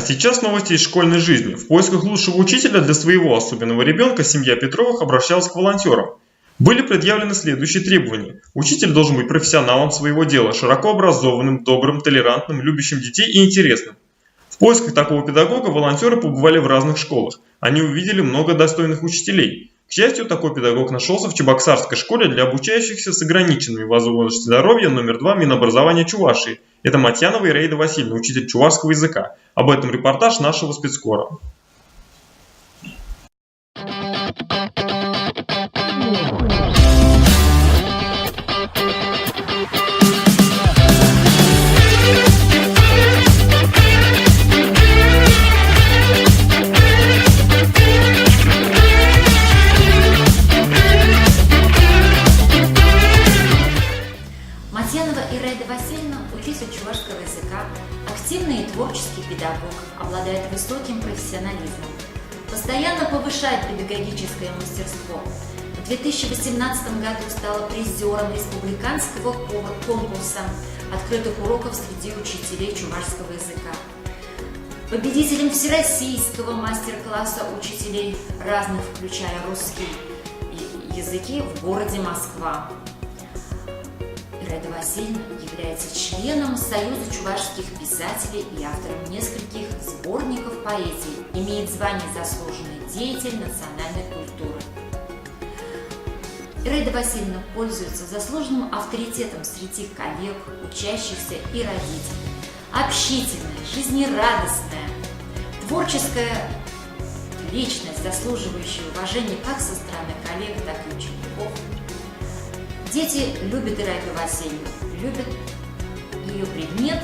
сейчас новости из школьной жизни. В поисках лучшего учителя для своего особенного ребенка семья Петровых обращалась к волонтерам. Были предъявлены следующие требования. Учитель должен быть профессионалом своего дела, широко образованным, добрым, толерантным, любящим детей и интересным. В поисках такого педагога волонтеры побывали в разных школах. Они увидели много достойных учителей. К счастью, такой педагог нашелся в Чебоксарской школе для обучающихся с ограниченными возможностями здоровья номер 2 Минобразования Чувашии. Это Матьянова Ираида Васильевна, учитель чувашского языка. Об этом репортаж нашего спецкора. Матьянова Ираида Васильевна – учитель чувашского языка, активный и творческий педагог, обладает высоким профессионализмом, постоянно повышает педагогическое мастерство. В 2018 году стала призером республиканского конкурса открытых уроков среди учителей чувашского языка, победителем всероссийского мастер-класса учителей разных, включая русский языки, в городе Москва. Ираида Васильевна является членом Союза чувашских писателей и автором нескольких сборников поэзии, имеет звание «Заслуженный деятель национальной культуры». Ираида Васильевна пользуется заслуженным авторитетом среди коллег, учащихся и родителей. Общительная, жизнерадостная, творческая личность, заслуживающая уважения как со стороны коллег, так и учеников. Дети любят Ираиду Васильевну, любят ее предмет.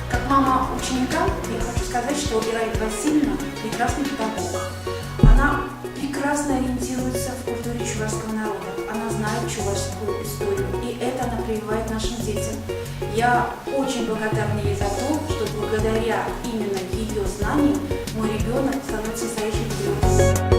Как мама ученика, я хочу сказать, что Ираида Васильевна прекрасный педагог. Она прекрасно ориентируется в культуре чувашского народа. Она знает чувашскую историю, и это она прививает нашим детям. Я очень благодарна ей за то, что благодаря именно ее знаниям мой ребенок становится настоящим патриотом.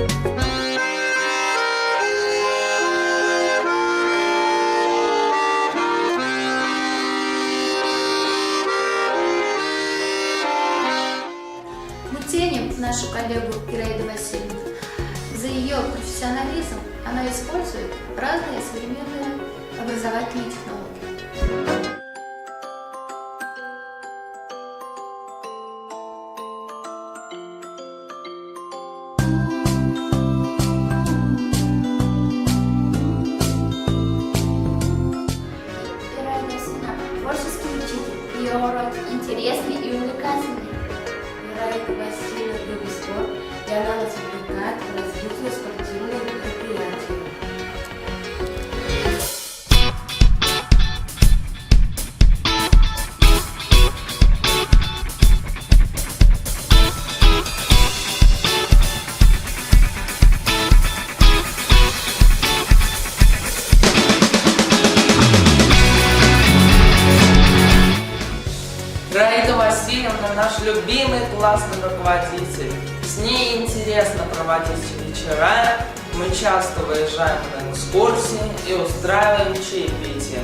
Мы ценим нашу коллегу Ираиду Васильевну за ее профессионализм. Она использует разные современные образовательные технологии. Ираида Васильевна – творческий учитель. Ее урок интересный и увлекательный. Ираида Васильевна любит спорт, и она нас увлекает в развитии спортивных мероприятий. Ираида Васильевна наш любимый классный руководитель. С ней интересно проводить вечера, мы часто выезжаем на экскурсии и устраиваем чаепитие.